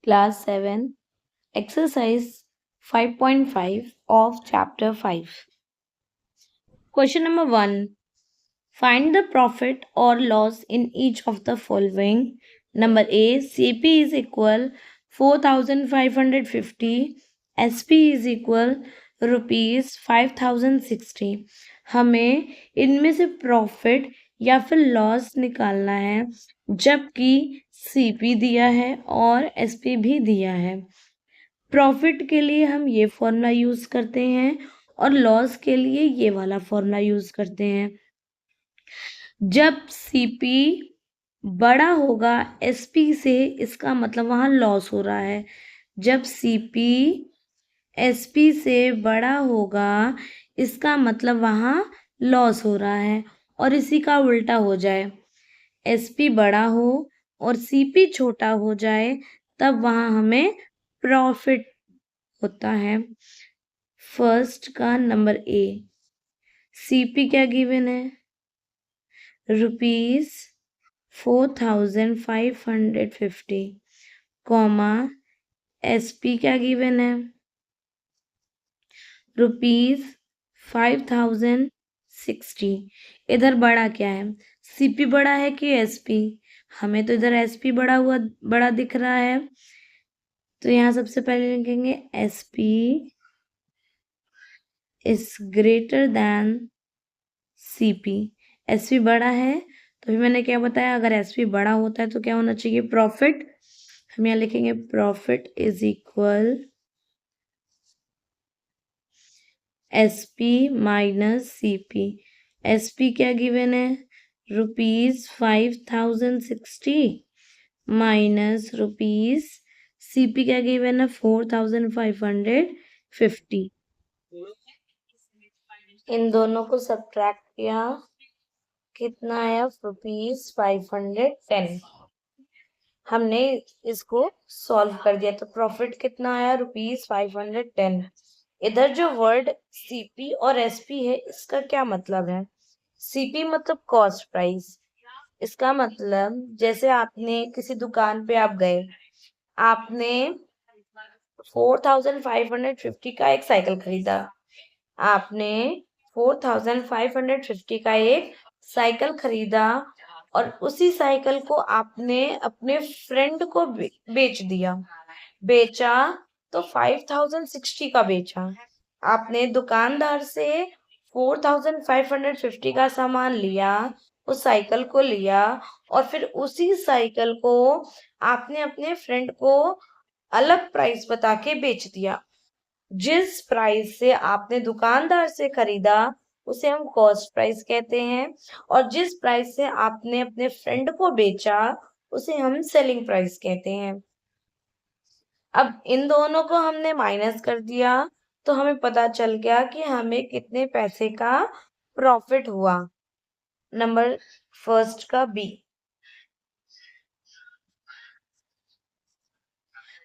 Class 7, Exercise 5.5 of Chapter 5. Question number 1. Find the profit or loss in each of the following. Number A, CP is equal 4,550, SP is equal rupees 5,060. हमें इनमें से profit या फिर loss निकालना है जबकि CP दिया है और एसपी भी दिया है। प्रॉफिट के लिए हम ये फॉर्मूला यूज करते हैं और लॉस के लिए ये वाला फॉर्मूला यूज करते हैं। जब सीपी बड़ा होगा एसपी से, इसका मतलब वहां लॉस हो रहा है। जब सीपी एसपी से बड़ा होगा, इसका मतलब वहां लॉस हो रहा है। और इसी का उल्टा हो जाए, एसपी बड़ा हो और सीपी छोटा हो जाए, तब वहां हमें प्रॉफिट होता है। फर्स्ट का नंबर ए, सीपी क्या गिवन है? रुपीज 4,550, कॉमा एसपी क्या गिवन है? रुपीज 5,060। इधर बड़ा क्या है? सीपी बड़ा है कि एसपी? हमें तो इधर एसपी बड़ा दिख रहा है, तो यहाँ सबसे पहले लिखेंगे SP is greater than CP. SP बड़ा है तो फिर मैंने क्या बताया, अगर एसपी बड़ा होता है तो क्या होना चाहिए? प्रॉफिट। हम यहाँ लिखेंगे profit is equal SP minus CP. SP क्या गिवन है? रुपीज 5,060 माइनस रुपीज सीपी क्या गिवन है? 4,550। इन दोनों को सब्ट्रैक्ट किया, कितना आया? रुपीज 510। हमने इसको सॉल्व कर दिया तो प्रॉफिट कितना आया? रुपीज 510। इधर जो वर्ड सीपी और एसपी है, इसका क्या मतलब है? सीपी मतलब कॉस्ट प्राइस। इसका मतलब जैसे आपने किसी दुकान पे आप गए, आपने 4,550 का एक साइकिल खरीदा। आपने 4,550 का एक साइकिल खरीदा और उसी साइकिल को आपने अपने फ्रेंड को बेच दिया। बेचा तो 5,060 का बेचा। आपने दुकानदार से 4,550 का सामान लिया, उस साइकिल को लिया और फिर उसी साइकिल को आपने अपने फ्रेंड को अलग प्राइस बता के बेच दिया। जिस प्राइस से आपने दुकानदार से खरीदा उसे हम कॉस्ट प्राइस कहते हैं, और जिस प्राइस से आपने अपने फ्रेंड को बेचा उसे हम सेलिंग प्राइस कहते हैं। अब इन दोनों को हमने माइनस कर दिया तो हमें पता चल गया कि हमें कितने पैसे का प्रॉफिट हुआ। नंबर फर्स्ट का बी।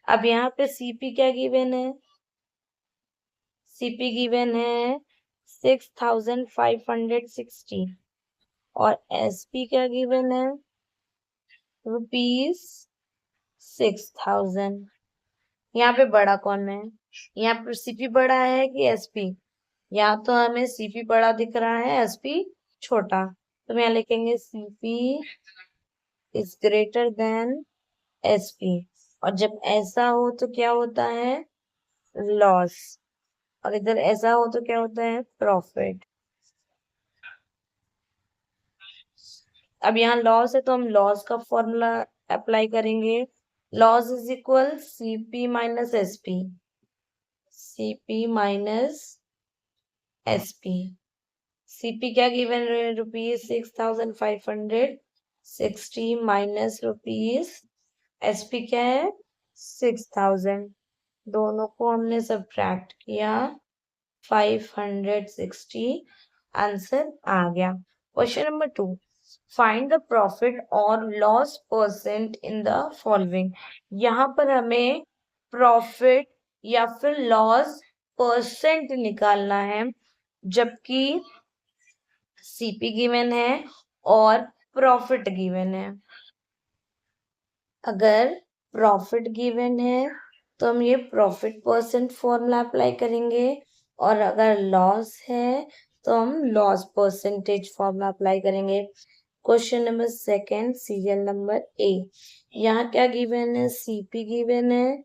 अब यहाँ पे सीपी क्या गिवन है? सीपी गिवन है 6,560 और एसपी क्या गिवन है? रुपीज 6,000। यहाँ पे बड़ा कौन है? यहाँ पे सीपी बड़ा है कि एसपी? यहाँ तो हमें सीपी बड़ा दिख रहा है, एसपी छोटा, तो मैं यहाँ लिखेंगे CP is greater than SP. और जब ऐसा हो तो क्या होता है? लॉस। और इधर ऐसा हो तो क्या होता है? प्रॉफिट। अब यहाँ लॉस है तो हम लॉस का फॉर्मूला अप्लाई करेंगे। Loss is equal CP minus SP. CP minus SP. CP क्या गिवन है? रुपीज 6,560 माइनस रुपीज एसपी क्या है? 6,000। दोनों को हमने सब्ट्रैक्ट किया, 560 आंसर आ गया। Question number 2, find the profit और loss percent in the following. यहाँ पर हमें प्रॉफिट या फिर लॉस परसेंट निकालना है, जबकि सीपी गिवन है और प्रॉफिट गिवन है। अगर प्रॉफिट गिवन है तो हम ये प्रॉफिट परसेंट फॉर्मूला अप्लाई करेंगे, और अगर लॉस है तो हम लॉस परसेंटेज फॉर्मूला अप्लाई करेंगे। Question number second, serial number A. यहाँ क्या गिवन है? सीपी गिवन है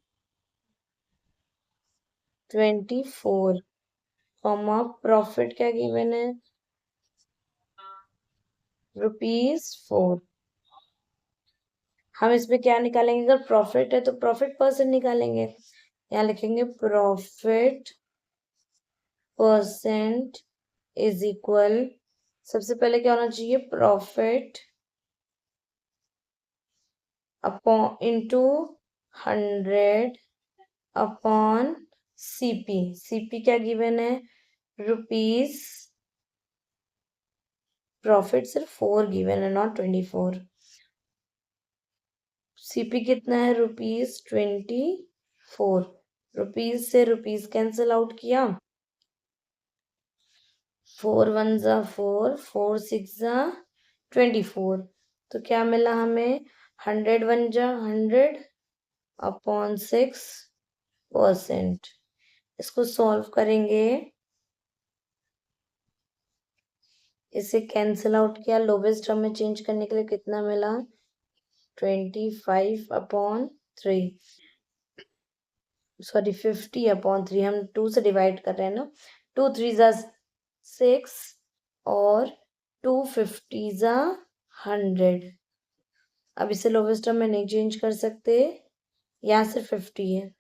24, कॉमा प्रॉफिट क्या गिवन है? ₹4। हम इसमें क्या निकालेंगे? अगर प्रॉफिट है तो प्रॉफिट परसेंट निकालेंगे। यहाँ लिखेंगे प्रॉफिट परसेंट इज इक्वल, सबसे पहले क्या होना चाहिए? Profit upon into 100 upon CP. CP क्या गिवन है? रुपीज। प्रॉफिट सिर्फ 4 गिवन है, नॉट 24। सीपी कितना है? ₹24। रुपीज से रुपीज कैंसिल आउट किया, 4 1 जा 4, 4 6 जा 24। तो क्या मिला हमें? 100 1 जा 100 अपॉन 6%। इसको सॉल्व करेंगे, इसे कैंसिल आउट किया, लोवेस्ट टर्म में चेंज करने के लिए कितना मिला? 25/3, सॉरी 50/3। हम 2 से डिवाइड कर रहे हैं ना, 2 3 जा 6 और 2 50 जा 100। अब इसे लोवेस्ट टर्म में नहीं चेंज कर सकते, यहाँ से 50 है,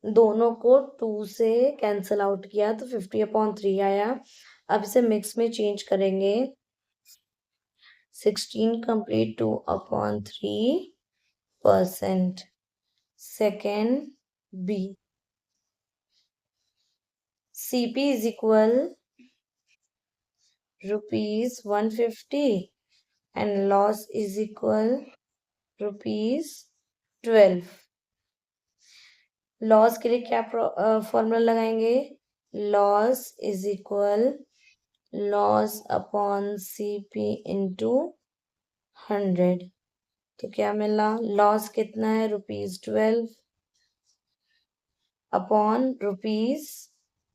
दोनों को 2 से कैंसिल आउट किया तो 50/3 आया। अब इसे मिक्स में चेंज करेंगे, 16 complete 2/3%। Second B, CP is equal ₹150 and loss is equal ₹12। Loss के लिए क्या फॉर्मूला लगाएंगे? Loss is equal loss upon CP into 100। तो क्या मिला? लॉस कितना है? ₹12 अपॉन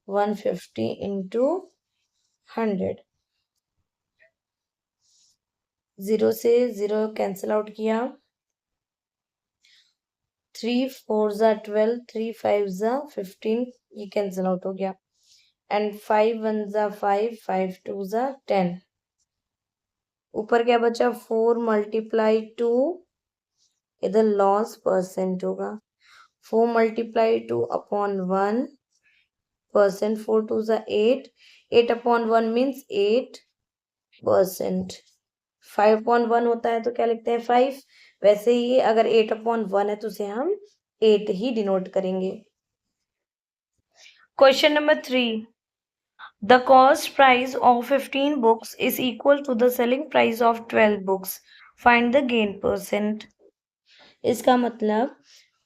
₹150 इंटू 100। 0 से 0 कैंसिल आउट किया, 3 4 जा 12, 3 5 जा 15, ये कैंसिल आउट हो गया, एंड 5 1 जा 5, 5 2 जा 10। ऊपर क्या बचा? 4 मल्टीप्लाई 2, इधर लॉस परसेंट होगा, 4 मल्टीप्लाई 2 अपॉन 1%, 4 2 जा 8, 8/1 मीन्स 8%। 5/1 होता है तो क्या लिखते हैं? 5। वैसे ही अगर 8/1 है तो उसे हम 8 ही डिनोट करेंगे। Question number 3, the cost price of 15 books is equal to the selling price of 12 books. Find the gain percent. इसका मतलब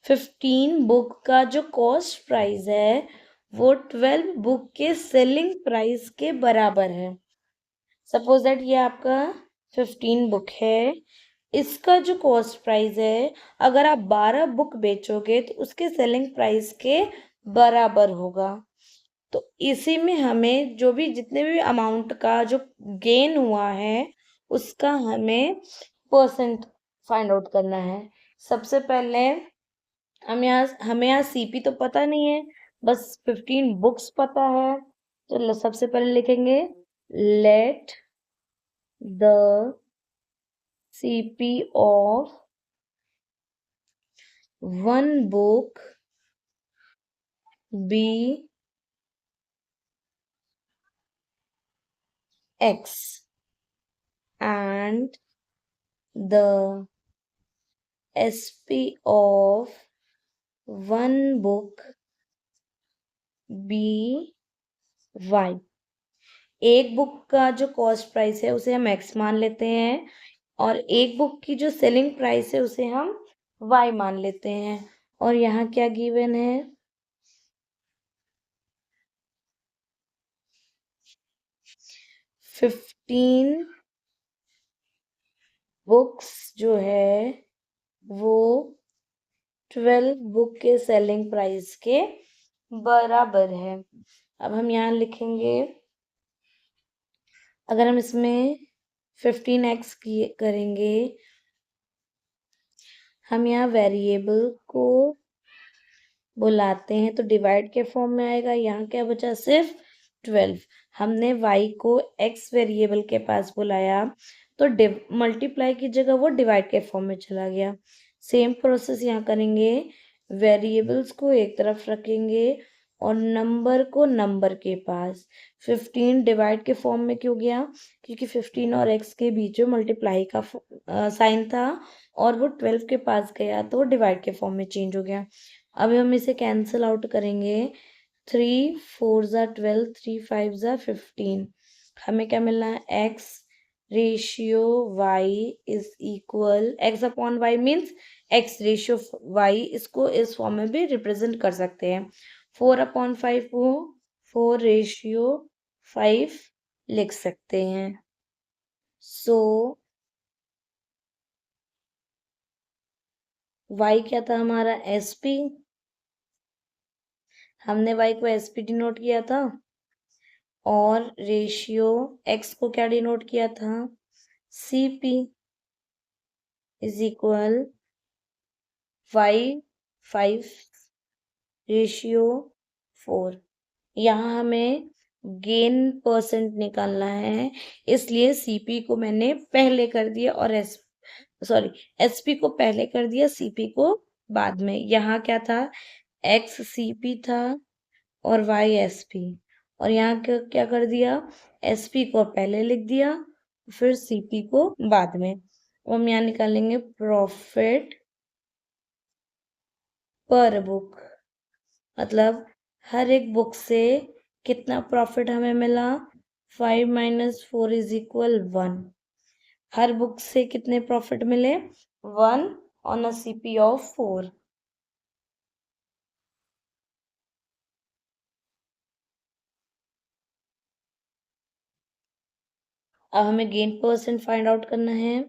15 बुक का जो कॉस्ट प्राइस है वो 12 बुक के सेलिंग प्राइस के बराबर है। सपोज दैट ये आपका 15 बुक है, इसका जो कॉस्ट प्राइस है अगर आप 12 बुक बेचोगे तो उसके सेलिंग प्राइस के बराबर होगा। तो इसी में हमें जो भी जितने भी अमाउंट का जो गेन हुआ है उसका हमें परसेंट फाइंड आउट करना है। सबसे पहले हमें यहाँ सीपी तो पता नहीं है, बस 15 बुक्स पता है। तो सबसे पहले लिखेंगे let the CP of 1 book B X and the SP of 1 book be Y। एक बुक का जो कॉस्ट प्राइस है उसे हम X मान लेते हैं और एक बुक की जो सेलिंग प्राइस है उसे हम Y मान लेते हैं। और यहाँ क्या गिवन है? 15 बुक्स जो है वो 12 बुक के सेलिंग प्राइस के बराबर है। अब हम यहाँ लिखेंगे, अगर हम इसमें 15x करेंगे, हम यहाँ वेरिएबल को बुलाते हैं तो डिवाइड के फॉर्म में आएगा। यहाँ क्या बचा, सिर्फ 12। हमने y को x वेरिएबल के पास बुलाया तो मल्टीप्लाई की जगह वो डिवाइड के फॉर्म में चला गया। सेम प्रोसेस यहाँ करेंगे, वेरिएबल्स को एक तरफ रखेंगे और नंबर को नंबर के पास। 15 डिवाइड के फॉर्म में क्यों गया, क्योंकि 15 और x के बीच में मल्टीप्लाई का साइन था और वो 12 के पास गया तो वो डिवाइड के फॉर्म में चेंज हो गया। अब हम इसे कैंसिल आउट करेंगे, 3 4 ज़ा 12, 3 5 ज़ा 15। हमें क्या मिलना है, x ratio y is equal, x upon y means x ratio y, इसको इस फॉर्म में भी रिप्रेजेंट कर सकते हैं। 4/5 को 4 रेशियो 5 लिख सकते हैं। सो y क्या था हमारा, SP। हमने y को SP डिनोट किया था और रेशियो x को क्या डिनोट किया था, CP is equal y 5 ratio 4। यहाँ हमें गेन परसेंट निकालना है, इसलिए CP को मैंने पहले कर दिया और SP को पहले कर दिया, CP को बाद में। यहाँ क्या था, x CP था और y SP, और यहाँ क्या कर दिया, SP को पहले लिख दिया फिर CP को बाद में। हम यहाँ निकालेंगे प्रॉफिट पर बुक, मतलब हर एक बुक से कितना प्रॉफिट हमें मिला, 5 - 4 इज इक्वल 1। हर बुक से कितने प्रॉफिट मिले, 1 ऑन अ CP ऑफ 4। अब हमें गेन परसेंट फाइंड आउट करना है।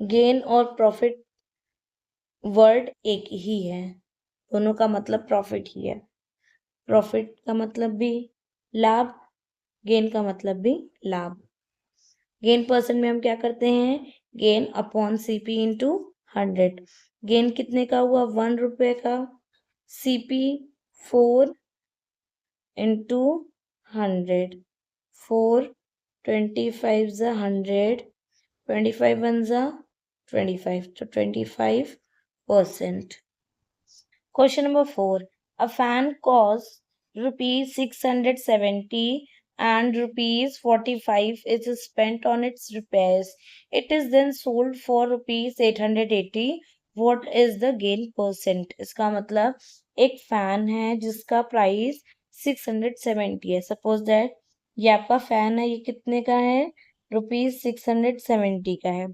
गेन और प्रॉफिट वर्ड एक ही है, दोनों का मतलब प्रॉफिट ही है। प्रॉफिट का मतलब भी लाभ, गेन का मतलब भी लाभ। गेन परसेंट में हम क्या करते हैं, gain upon CP into 100। Gain कितने का हुआ, 1 रुपए का। CP 4 इंटू 100, 4 25 ज़ा 100, 25 1 ज़ा 25, तो 25%। Question number 4. A fan costs rupees 670 and rupees 45 is spent on its repairs. It is then sold for rupees 880. What is the gain percent? इसका मतलब एक फैन है जिसका प्राइस 670 है। सपोज दैट ये आपका फैन है, ये कितने का है, रुपीज 670 का है।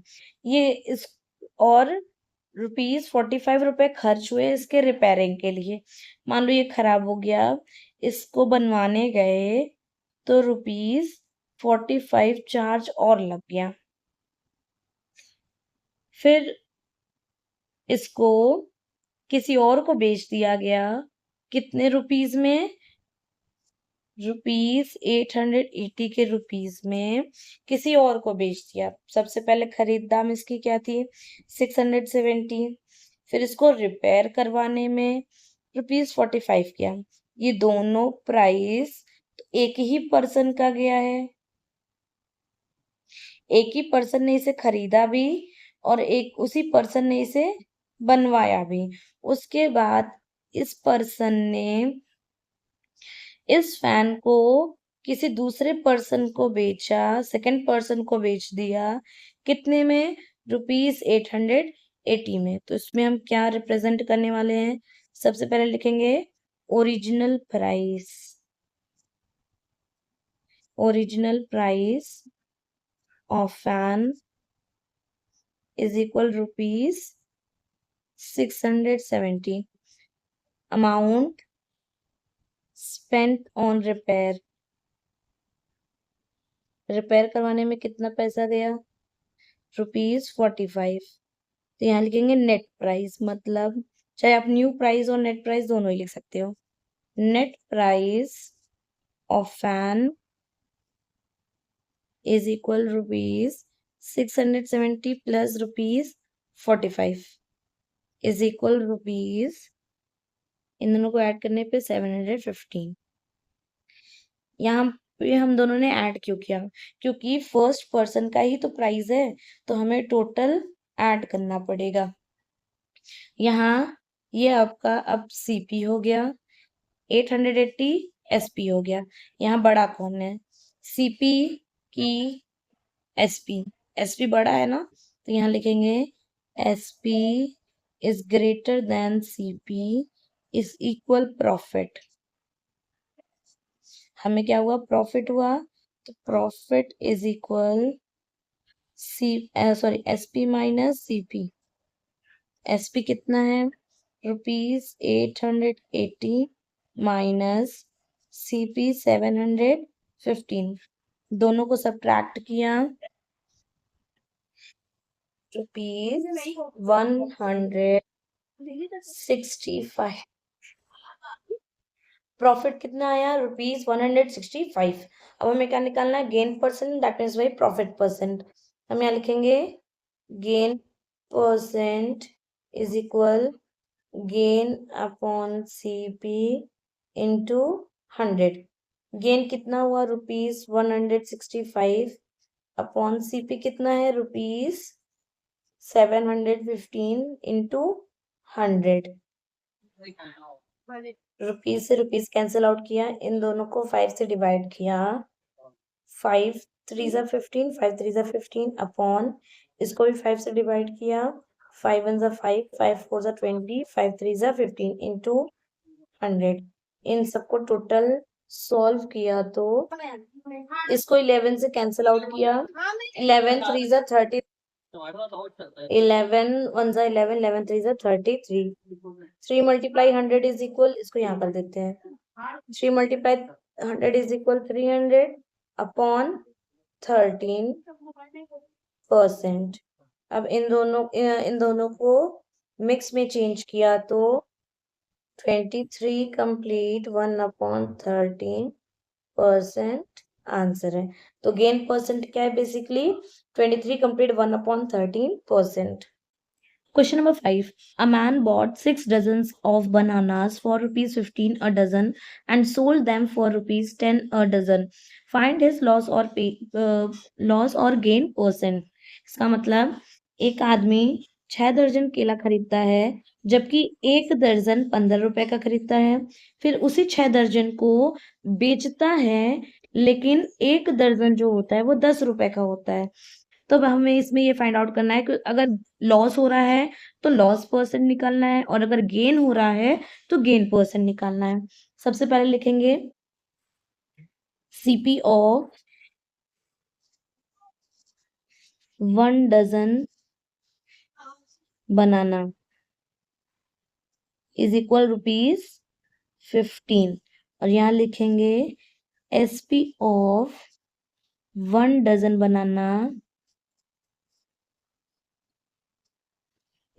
ये इस और रुपीज 45 रुपए खर्च हुए इसके रिपेयरिंग के लिए। मान लो ये खराब हो गया, इसको बनवाने गए तो रुपीज 45 चार्ज और लग गया। फिर इसको किसी और को बेच दिया गया, कितने रुपीज में, रुपीज 880 के रुपीज में किसी और को बेच दिया। सबसे पहले खरीद दाम इसकी क्या थी, 670। फिर इसको रिपेयर करवाने में रुपीज 45 किया। ये दोनों प्राइस एक ही पर्सन का गया है, एक ही पर्सन ने इसे खरीदा भी और एक उसी पर्सन ने इसे बनवाया भी। उसके बाद इस पर्सन ने इस फैन को किसी दूसरे पर्सन को बेचा, सेकंड पर्सन को बेच दिया, कितने में, रुपीज 880 में। तो इसमें हम क्या रिप्रेजेंट करने वाले हैं, सबसे पहले लिखेंगे original price. Original price of fan is equal rupees 670। Amount spent on repair, repair करवाने में कितना पैसा गया, ₹45। तो यहाँ लिखेंगे नेट प्राइस, मतलब चाहे आप न्यू प्राइस और नेट प्राइस दोनों ही लिख सकते हो। Net price of fan is equal ₹670 plus ₹45 is equal rupees, इन दोनों को ऐड करने पे 715। यहाँ पे हम दोनों ने ऐड क्यों किया? क्योंकि फर्स्ट पर्सन का ही तो प्राइस है, तो हमें टोटल ऐड करना पड़ेगा। यहाँ ये आपका अब सीपी हो गया, 880 एसपी हो गया। यहाँ बड़ा कौन है? सीपी की एसपी, एसपी बड़ा है ना, तो यहाँ लिखेंगे SP is greater than CP is equal profit. हमें क्या हुआ? प्रॉफिट हुआ, तो profit is equal SP minus CP. SP कितना है? ₹880 माइनस सीपी 715। दोनों को सब्ट्रैक्ट किया, ₹165। प्रॉफिट कितना आया? ₹165। अब हमें क्या निकालना है? Gain percent, that means by profit percent. हम यहाँ लिखेंगे gain percent is equal gain upon CP into 100। Gain कितना हुआ? ₹165 अपॉन सीपी कितना है? ₹715 इंटू 100। रुपीज से रुपीज कैंसिल आउट किया, इन दोनों को 5 से डिवाइड किया। 5 3 ज़ा 15, 5 3 ज़ा 15 अपॉन, इसको भी 5 से डिवाइड किया। 5 1 ज़ा 5, 5 4 ज़ा 20, 5 3 ज़ा 15 इंटू 100। इन सबको टोटल सॉल्व किया तो इसको 11 से कैंसिल आउट किया। 11 3 ज़ा 30, 11 1 ज़ा 11, 11 3 ज़ा 33। 3 मल्टीप्लाई 100 इज इक्वल, इसको यहाँ कर देते हैं। 3 मल्टीप्लाई 100 इज इक्वल 300 अपॉन 13%। अब इन दोनों को मिक्स में चेंज किया तो 23 कंप्लीट 1 अपॉन 13% आंसर है। तो गेन परसेंट क्या है? Basically 23 complete 1 upon 13%। Question number 5. A man bought 6 dozens of bananas for ₹15 a dozen and sold them for ₹10 a dozen. Find his loss or gain percent. इसका मतलब एक आदमी 6 दर्जन केला खरीदता है, जबकि 1 दर्जन 15 रुपए का खरीदता है। फिर उसी 6 दर्जन को बेचता है, लेकिन 1 दर्जन जो होता है वो 10 रुपए का होता है। तो अब हमें इसमें ये फाइंड आउट करना है कि अगर लॉस हो रहा है तो लॉस परसेंट निकालना है, और अगर गेन हो रहा है तो गेन परसेंट निकालना है। सबसे पहले लिखेंगे CP of 1 dozen banana is equal ₹15, और यहाँ लिखेंगे SP of 1 dozen banana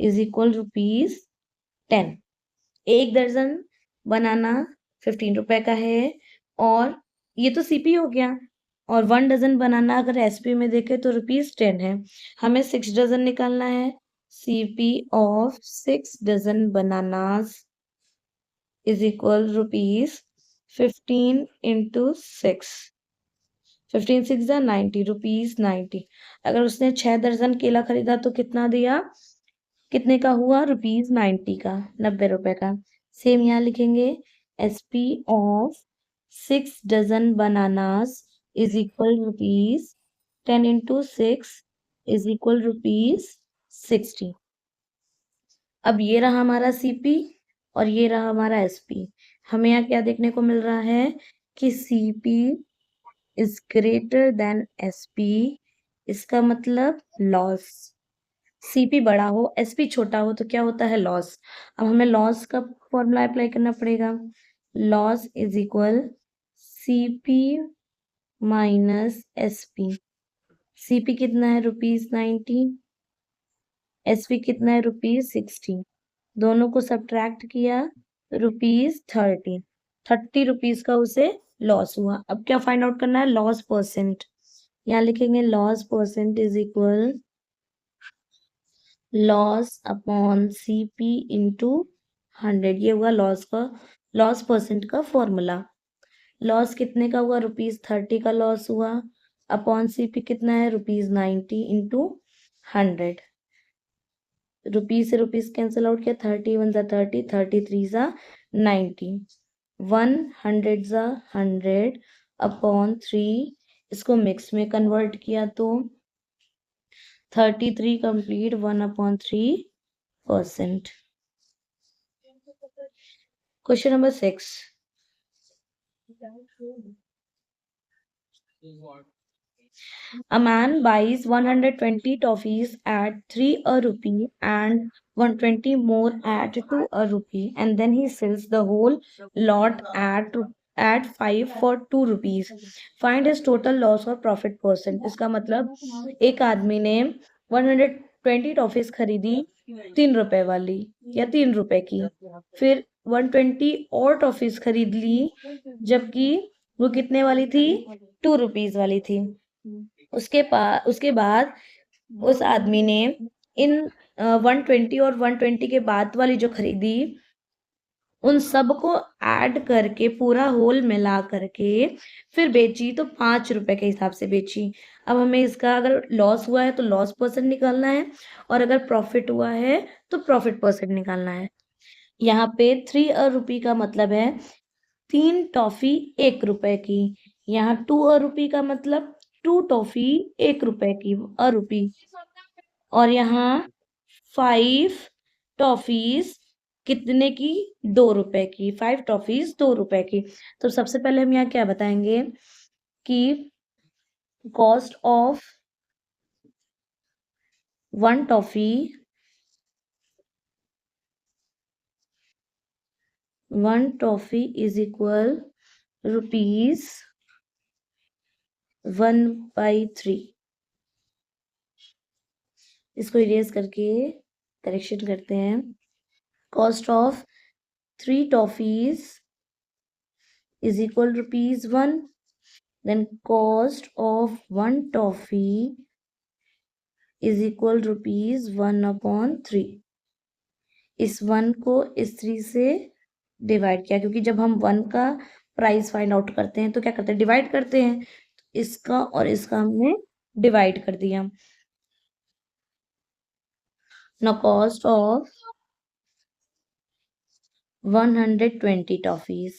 is equal ₹10। 1 दर्जन बनाना 15 रुपए का है, और ये तो सीपी हो गया, और 1 डजन बनाना अगर एसपी में देखें तो ₹10 है। हमें 6 डजन निकालना है। CP of 6 dozen bananas is equal ₹15 into 6। 15 6 ज़ा 90, ₹90। अगर उसने 6 दर्जन केला खरीदा तो कितना दिया? कितने का हुआ? ₹90 का, 90 रुपए का। सेम यहाँ लिखेंगे SP of 6 dozen bananas is equal ₹10 into 6 is equal ₹60। अब ये रहा हमारा सीपी और ये रहा हमारा एसपी। हमें यहाँ क्या देखने को मिल रहा है कि CP is greater than SP, इसका मतलब लॉस। सीपी बड़ा हो, एसपी छोटा हो तो क्या होता है? लॉस। अब हमें लॉस का फॉर्मूला अप्लाई करना पड़ेगा। Loss is equal CP minus SP. CP कितना है ₹90, SV कितना है ₹60। दोनों को सब्ट्रैक्ट किया ₹30। ₹30 का उसे लॉस हुआ। अब क्या फाइंड आउट करना है? Loss percent. यहाँ लिखेंगे loss percent is equal loss upon CP into 100। ये हुआ लॉस परसेंट का फॉर्मूला। लॉस कितने का हुआ? ₹30 का लॉस हुआ। अपॉन CP कितना है? ₹90 इंटू 100। रुपीज से रुपीज कैंसिल आउट किया। 30 × 1 = 30, 33 × 90, 100 × 100 अपॉन 3। इसको मिक्स में कन्वर्ट किया तो 33 complete 1/3%। Question number 6। A man buys 120 toffees at 3 a rupee and 120 more at 2 a rupee, and then he sells the whole lot at 5 for 2 rupees. Find his total loss or profit percent. इसका मतलब एक आदमी ने 120 toffees खरीदी 3 रुपए वाली या 3 रुपए की, फिर 120 और टॉफीज खरीद ली जबकि वो कितने वाली थी? 2 रुपीज वाली थी। उसके बाद उस आदमी ने इन 120 और 120 के बाद वाली जो खरीदी उन सबको ऐड करके पूरा होल मिला करके फिर बेची तो 5 रुपए के हिसाब से बेची। अब हमें इसका अगर लॉस हुआ है तो लॉस परसेंट निकालना है और अगर प्रॉफिट हुआ है तो प्रॉफिट परसेंट निकालना है। यहाँ पे 3 अ रुपी का मतलब है 3 टॉफी 1 रुपए की। यहाँ 2 अ रुपी का मतलब 2 टॉफी 1 रुपए की अ रुपी। और यहाँ 5 टॉफीज कितने की? 2 रुपए की। 5 टॉफीज 2 रुपए की। तो सबसे पहले हम यहाँ क्या बताएंगे कि cost of 1 toffee 1 toffee is equal rupees 1/3। इसको इरेज करके करेक्शन करते हैं। Cost of 3 toffees is equal ₹1. Then cost of 1 toffee is equal ₹1/3। इस 1 को इस 3 से डिवाइड किया क्योंकि जब हम 1 का प्राइस फाइंड आउट करते हैं तो क्या करते हैं? डिवाइड करते हैं। इसका और इसका हमने डिवाइड कर दिया। Now cost of 120 toffees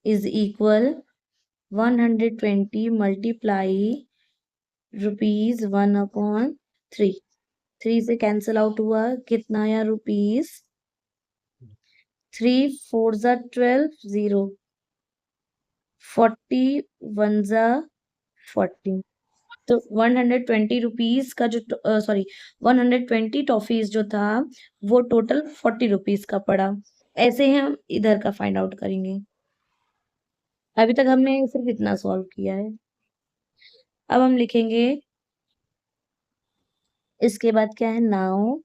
is equal 120 multiply ₹1/3। 3 से कैंसिल आउट हुआ कितना आया? ₹3 4 × 12 0 40 1 × 40। तो 120 रुपीज का जो 120 टॉफीज जो था वो टोटल 40 रुपीज का पड़ा। ऐसे ही हम इधर का फाइंड आउट करेंगे। अभी तक हमने सिर्फ इतना सॉल्व किया है। अब हम लिखेंगे इसके बाद क्या है? Now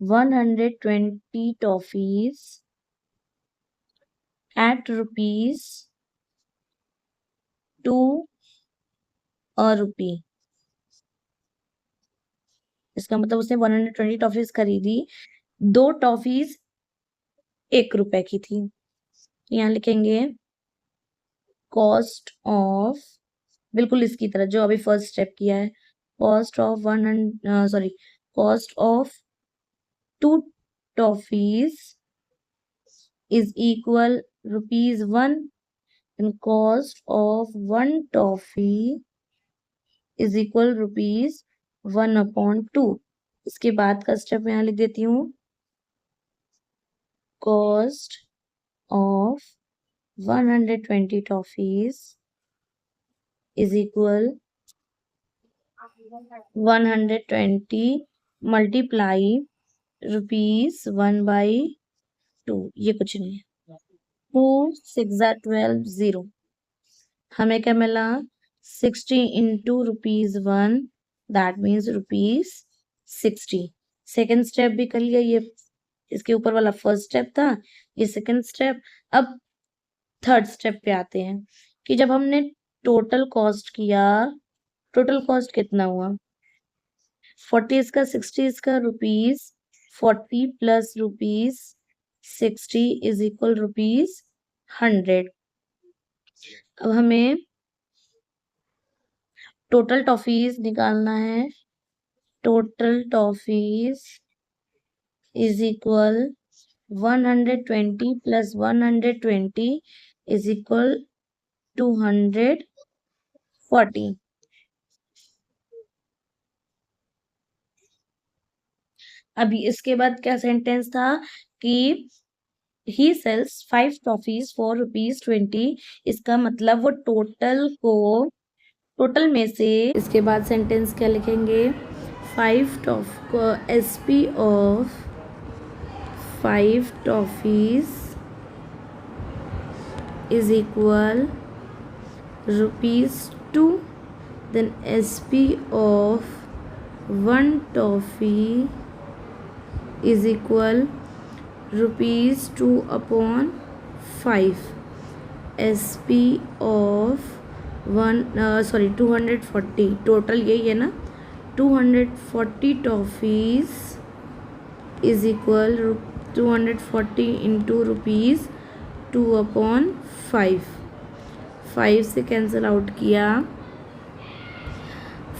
120 toffees at ₹2 a rupee। इसका मतलब उसने 120 टॉफीज खरीदी। 2 टॉफीज 1 रुपए की थी। यहाँ लिखेंगे कॉस्ट ऑफ, बिल्कुल इसकी तरह जो अभी फर्स्ट स्टेप किया है, cost of 2 toffees is equal ₹1 and cost of 1 toffee is equal ₹1/2। इसके बाद का स्टेप यहाँ लिख देती हूँ। Cost of 120 toffees is equal 120 multiply ₹1/2। ये कुछ नहीं है। 2 6 × 12 0। हमें क्या मिला? 60 into rupees 1, that means rupees 60. Second step भी कर लिया, ये इसके ऊपर वाला फर्स्ट स्टेप था, ये सेकेंड स्टेप। अब थर्ड स्टेप पे आते हैं कि जब हमने टोटल कॉस्ट किया, टोटल कॉस्ट कितना हुआ, 40 इसका 60 इसका rupees 40 plus rupees 60 is equal rupees 100। अब हमें टोटल टॉफीज निकालना है। Total toffees is equal 120 plus 120 is equal 240। अभी इसके बाद क्या सेंटेंस था कि ही सेल्स 5 टॉफीज फॉर ₹20। इसका मतलब वो टोटल में से, इसके बाद सेंटेंस क्या लिखेंगे, 5 SP of 5 toffees is equal ₹2, then SP of 1 toffee is equal ₹2/5। SP of 240, total यही है ना, 240 टॉफीज इज इक्वल 240 इंटू ₹2/5। 5 से कैंसिल आउट किया,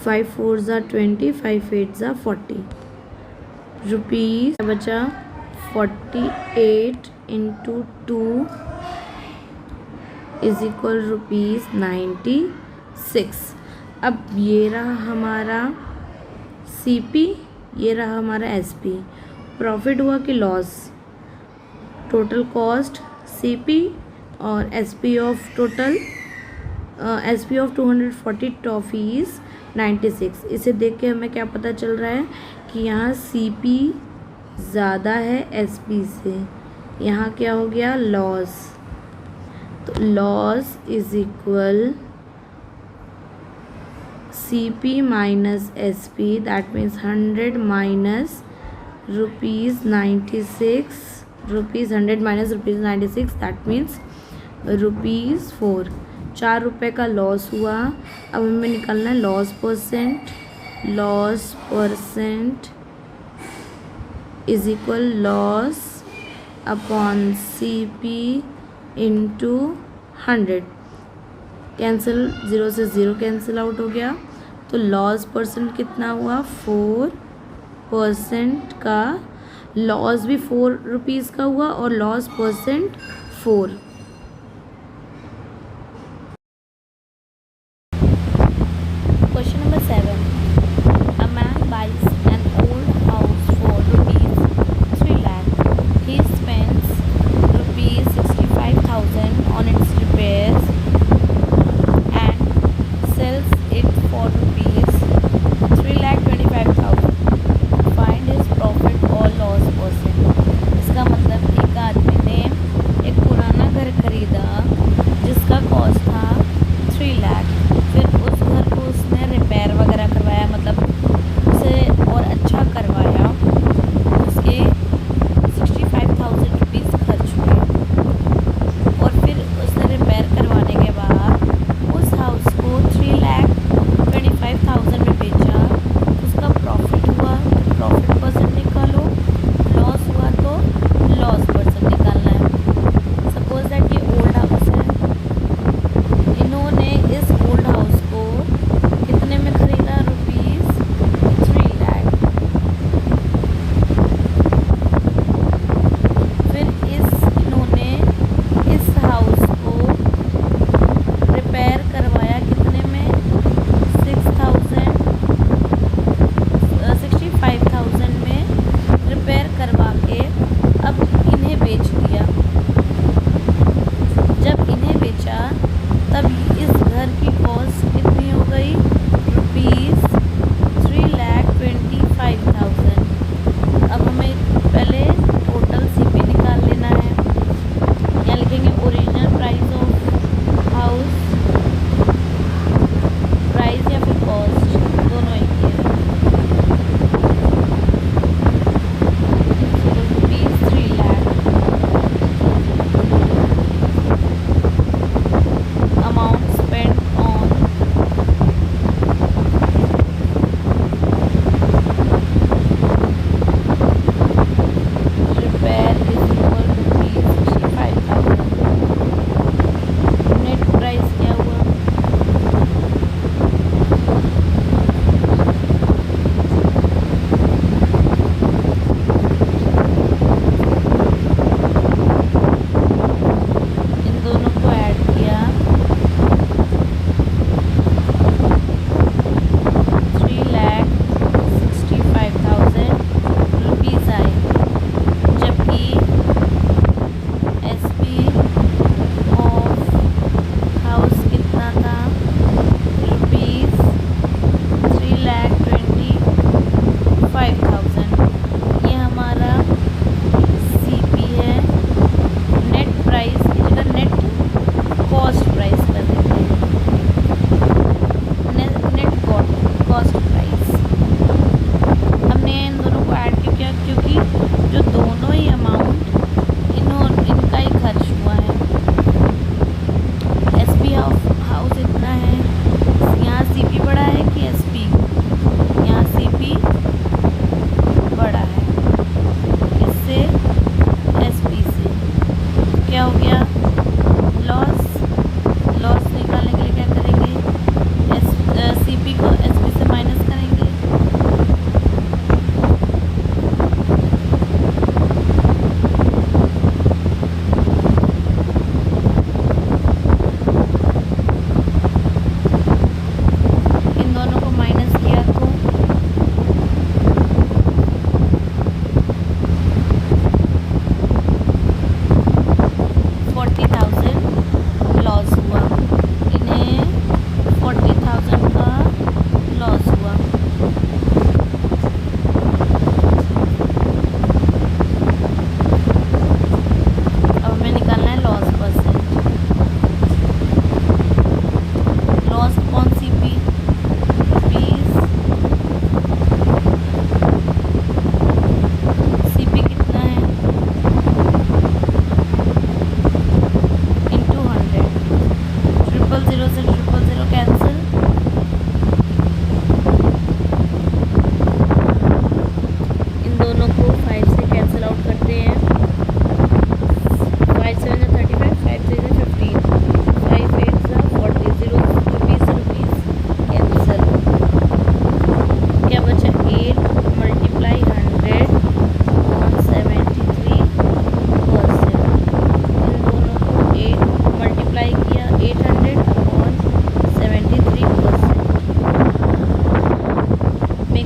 5 4 ज़ा 20, 5 8 ज़ा 40 रुपीज बचा 48 इंटू 2 इज इक्वल ₹96। अब ये रहा हमारा CP, ये रहा हमारा SP। प्रॉफिट हुआ कि लॉस, टोटल कॉस्ट CP और SP ऑफ 240 टॉफीज 96। इसे देख के हमें क्या पता चल रहा है कि यहाँ CP ज़्यादा है SP से। यहाँ क्या हो गया, लॉस। तो loss is equal CP minus SP, that means 100 minus ₹96, ₹100 minus ₹96, that means ₹4। ₹4 का लॉस हुआ। अब हमें निकालना है loss percent. Loss percent is equal loss upon CP into 100। Cancel, 0 से 0 कैंसिल आउट हो गया। तो लॉस परसेंट कितना हुआ, 4% का। लॉस भी ₹4 का हुआ और loss percent 4। Question number 7. A man buys an old house for ₹3 lakh. He spends ₹65,000 on its repairs and sells it for ₹3,25,000. Find his profit or loss percent. इसका मतलब एक आदमी ने एक पुराना घर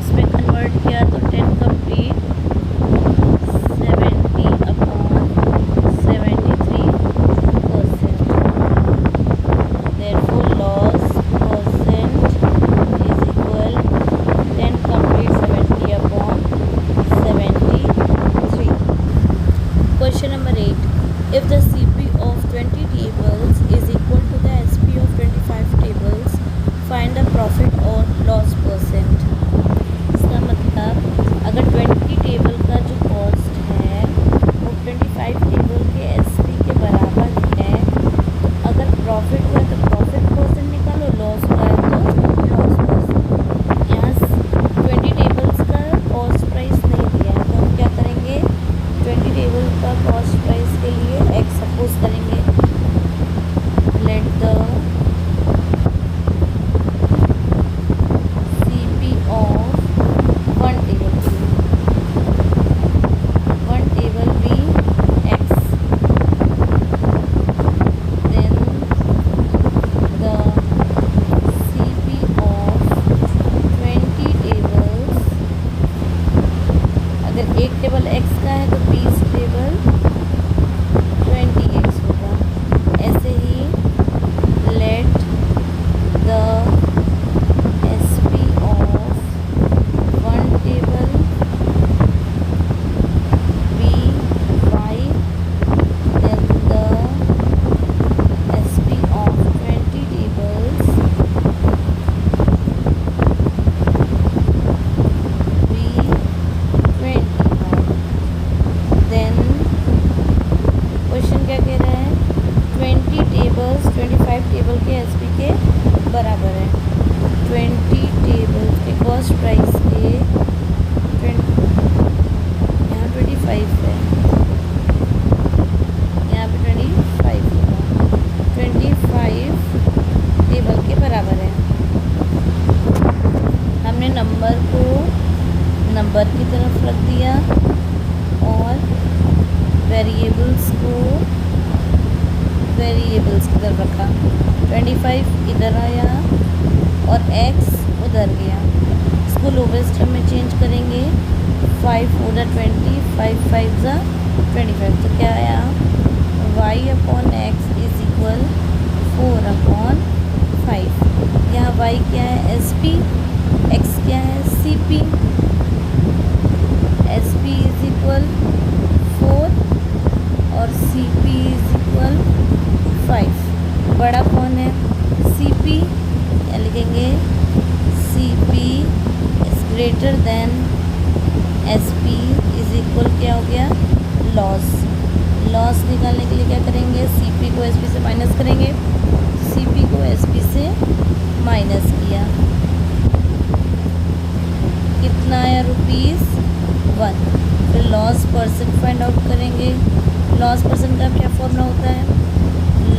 वीक्स में कन्वर्ट किया तो 10 complete 70/73%. Therefore, loss percent is equal 10 complete 70/73. Question number 8. If the CP of 20 tables is equal to the SP of 25 tables, find the profit or loss percent. इसका मतलब अगर 20 टेबल का जो कॉस्ट है वो 25 टेबल के SP के बराबर है, तो अगर प्रॉफिट हुआ तो प्रॉफिट परसेंट निकालो, लॉस हुआ है तो लॉस परसेंट. यहाँ 20 टेबल्स का कॉस्ट प्राइस नहीं दिया है तो हम क्या करेंगे, 20 टेबल का कॉस्ट प्राइस के लिए एक्स सपोज करेंगे. Let the CP of one table be x, then the CP of 20 tables, अगर एक टेबल x का है तो 20 टेबल 20x होगा. ऐसे ही let the SP of one table be y, then the SP of 20 tables be 20y. Then question क्या कह रहा है, 20 टेबल्स 25 टेबल के SP के बराबर है. 20 टेबल्स के कॉस्ट प्राइस के 20, यहाँ 25 है, यहाँ पे 25 होगा. 25 टेबल के बराबर है. हमने नंबर को नंबर की तरफ रख दिया और वेरिएबल्स को वेरिएबल्स की तरफ रखा. 25 इधर आया और x उधर गया. इसको लोवेस्ट टर्म में चेंज करेंगे. 5 4 20, 5 5 25. तो क्या आया, y/x इज इक्वल 4/5. यहाँ y क्या है, SP, x क्या है, CP. SP इज इक्वल 4 और CP इज इक्वल 5. बड़ा कौन है, CP. या लिखेंगे CP is greater than SP is equal क्या हो गया, लॉस. लॉस निकालने के लिए क्या करेंगे, CP को SP से माइनस करेंगे. CP को SP से माइनस किया, कितना आया, ₹1. फिर लॉस परसेंट फाइंड आउट करेंगे. लॉस परसेंट का क्या फॉर्मूला होता है,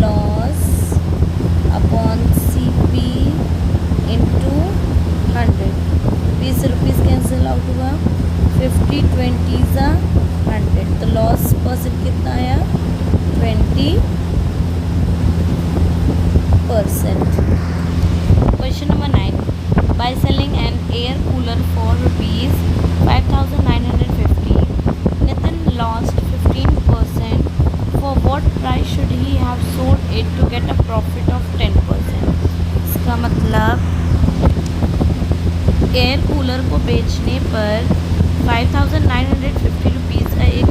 लॉस अपॉन CP इंटू 100. 20 से रुपीज़ कैंसिल आउट हुआ, 50 20 100. तो लॉस परसेंट कितना आया, 20%. Question number 9. By selling an air cooler for ₹5,950, Nitin lost 15%. For what price should he have sold it to get a profit of 10%? इसका मतलब air cooler को बेचने पर 5,950 रुपीज़ का एक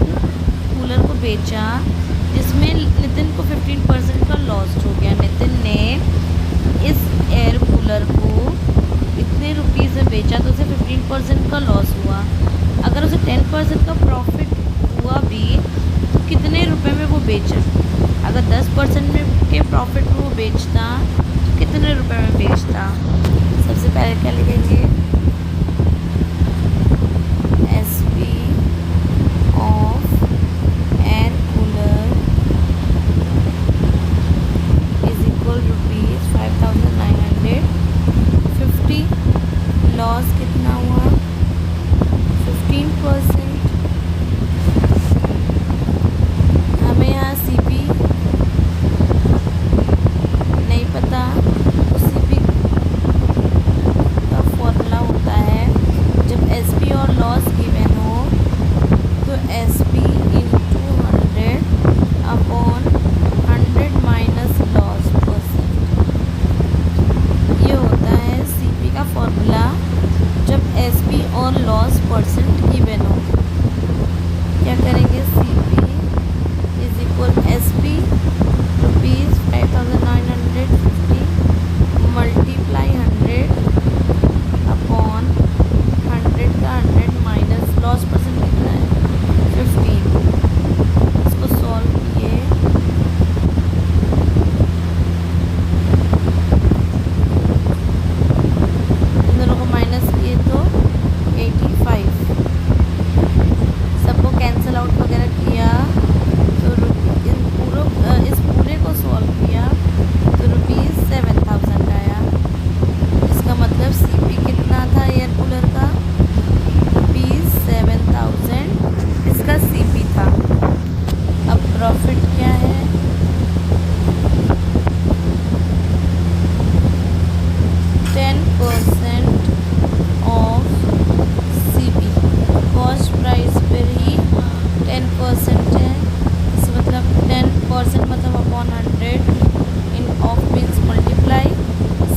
कूलर को बेचा, जिसमें नितिन को 15% का लॉस हो गया. नितिन ने इस एयर कूलर को इतने रुपीज़ में बेचा तो उसे 15% का लॉस हुआ. अगर उसे 10% का प्रॉफिट हुआ भी तो कितने रुपए में वो बेचा. अगर 10% में के प्रॉफिट में वो बेचता तो कितने रुपए में बेचता. सबसे पहले क्या लिखेंगे, SP of air cooler is equal ₹5,950. Loss कितना हुआ, 15%. हमें यहाँ CP नहीं पता, तो CP का फॉर्मूला होता है ऑन लॉस परसेंट गिवन हो। क्या करेंगे, CP is equal SP rupees 5950 multiply 100 upon 100 का 100 माइनस लॉस परसेंट कितना है 15। इसको सॉल्व किए, इन दोनों को माइनस किए तो 85, सबको कैंसिल आउट वगैरह किया तो इस पूरे को सॉल्व किया तो रुपीज़ 7000 आया। इसका मतलब CP कितना था एयर कूलर का, रुपीज़ 7000 इसका CP था। अब प्रॉफिट क्या है, ऑफ CP कॉस्ट प्राइस पर ही 10% है। इस मतलब 10% मतलब upon 100 in of means multiply.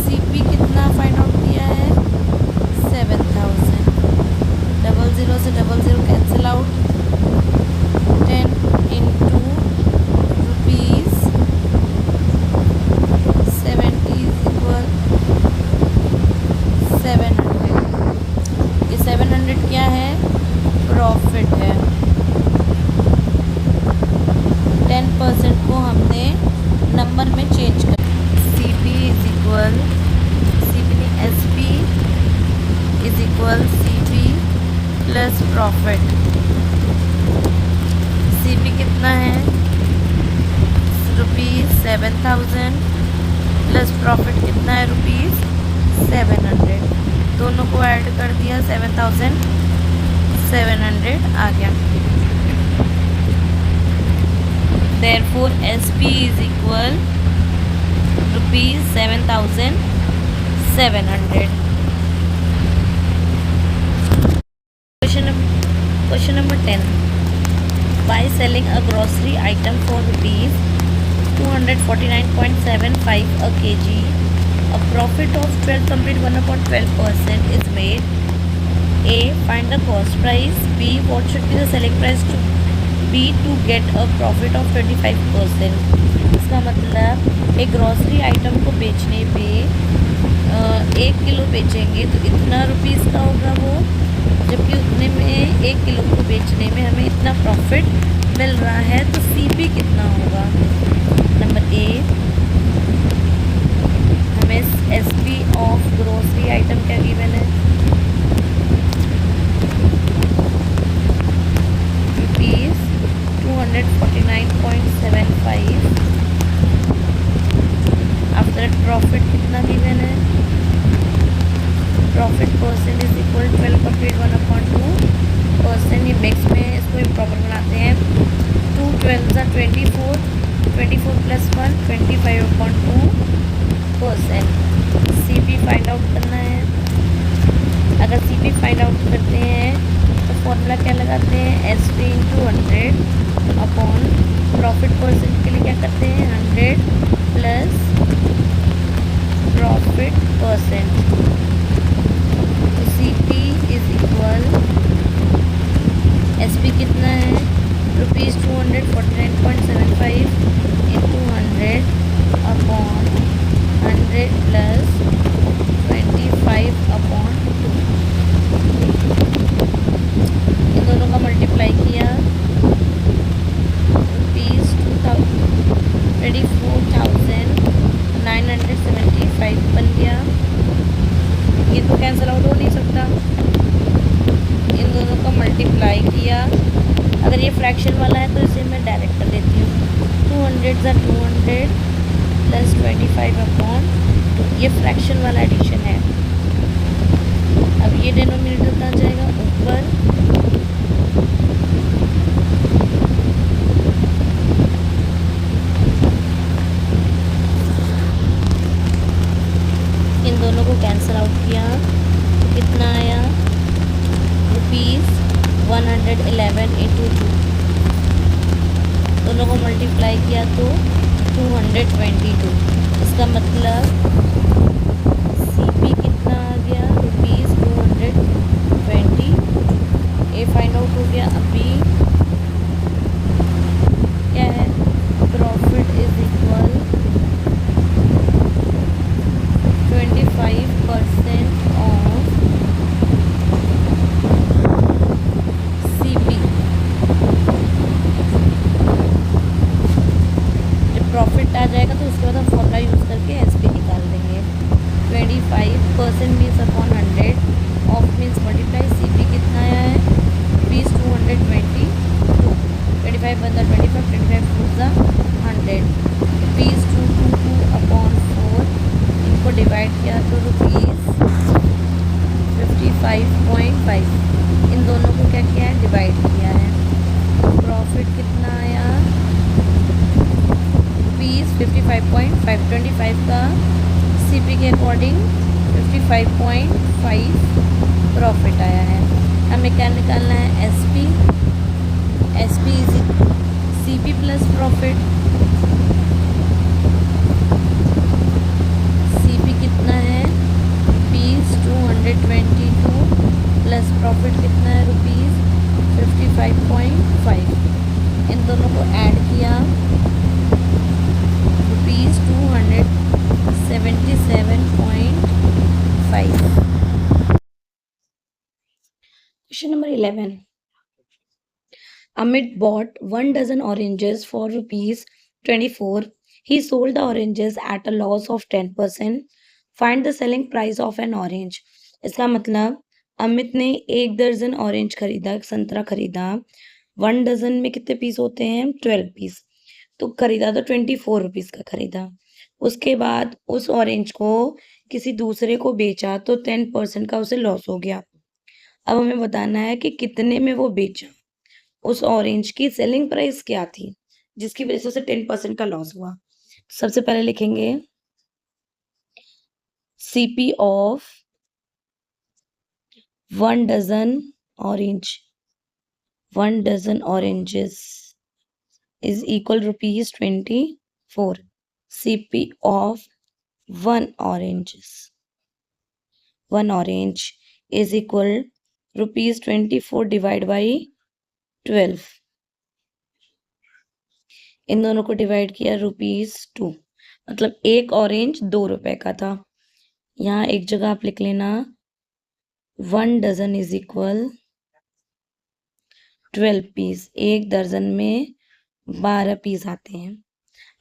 CP कितना फाइंड आउट किया है 7000, 00 से 00 cancel out, 10 into rupees 70 is equal 700। ये 700 क्या है, प्रॉफिट है। 10% को हमने नंबर में चेंज कर, CP is equal SP is equal CP plus profit. CP कितना है रुपीज़ 7000 प्लस प्रॉफिट कितना है रुपीज़ 700, दोनों को ऐड कर दिया 7700 आ गया। Therefore SP is equal rupees 7700। Question number 10. By selling a grocery item for rupees 249.75 a kg, a profit of 12 complete 1/12% is made. A. Find the cost price. B. What should be the selling price to B to get a profit of 25%. इसका मतलब एक grocery item को बेचने पे 1 kilo बेचेंगे तो इतना rupees का होगा वो, जबकि उतने में 1 किलो को बेचने में हमें इतना प्रॉफिट मिल रहा है, तो CP कितना होगा। नंबर ए, हमें SP ऑफ ग्रोसरी आइटम क्या गिवन है, रुपीज़ 249.75। आफ्टर प्रॉफिट कितना गिवन है, profit percent is equal 12 complete 1/2%। ये मिक्स में इसको इम्प्रॉपर बनाते हैं, 2 12 24, 24 प्लस 1 25/2%। CP फाइंड आउट करना है। अगर CP फाइंड आउट करते हैं तो फॉर्मूला क्या लगाते हैं, SP × 100 अपॉन प्रॉफिट परसेंट के लिए क्या करते हैं 100 प्लस प्रॉफिट परसेंट। तो CP इज इक्वल SP कितना है रुपीज़ 249.75 इंटू 100 अपॉन 100 प्लस 25/2। इन दोनों का मल्टीप्लाई किया, रुपीज़ 24,975 बन गया। ये तो कैंसिल आउट हो नहीं सकता, इन दोनों का मल्टीप्लाई किया। अगर ये फ्रैक्शन वाला है तो इसे मैं डायरेक्ट कर देती हूँ, 200 200 प्लस 25/2। ये फ्रैक्शन वाला एडिशन है। अब ये डिनोमिनेटर कहाँ जाएगा, ऊपर। इन दोनों को कैंसिल आउट किया तो कितना आया, रुपीज़ 111 इंटू 2। दोनों को मल्टीप्लाई किया तो 222। इसका मतलब CP कितना आ गया, रुपीज़ 222। ये फाइंड आउट हो गया। अभी क्या है, profit is equal 25% of CP। जब प्रॉफिट आ जाएगा तो उसके बाद हम फॉर्मूला यूज़ करके SP निकाल देंगे। 25% means upon 100 of means multiply CP कितना आया है रुपीज़ 222। 25 बंदा 25, 25 फोर 100 रुपीज़ 222 अपॉन 4। इनको डिवाइड किया तो रुपीज़ 55.5। इन दोनों को क्या किया है, डिवाइड किया है। प्रॉफिट कितना आया रुपीज़ 55.5। 25 का CP के अकॉर्डिंग 55.5 प्रॉफिट आया है। हमें क्या निकालना है, SP। SP is CP plus profit. CP कितना है रुपीज़ 222 प्लस प्रॉफिट कितना है रुपीज़ 55.5। इन दोनों को ऐड किया rupees 277.5। Question number 11। Amit bought 1 dozen oranges for rupees 24. He sold the oranges at a loss of 10%. Find the selling price of an orange. इसका मतलब अमित ने 1 दर्जन ऑरेंज खरीदा, संतरा खरीदा। 1 डजन में कितने पीस होते हैं, 12 पीस। तो खरीदा तो 24 रुपीज़ का खरीदा। उसके बाद उस ऑरेंज को किसी दूसरे को बेचा तो 10% का उसे लॉस हो गया। अब हमें बताना है कि कितने में वो बेचा। उस ऑरेंज की सेलिंग प्राइस क्या थी जिसकी वजह से उसे 10% का लॉस हुआ। सबसे पहले लिखेंगे CP of 1 dozen orange, 1 dozen oranges is equal rupees 24। CP of 1 oranges, 1 orange is equal rupees 24 divided by 12। इन दोनों को डिवाइड किया ₹2, मतलब 1 ऑरेंज 2 रुपए का था। यहाँ एक जगह आप लिख लेना 1 डजन इज इक्वल 12 पीस। 1 दर्जन में 12 पीस आते हैं।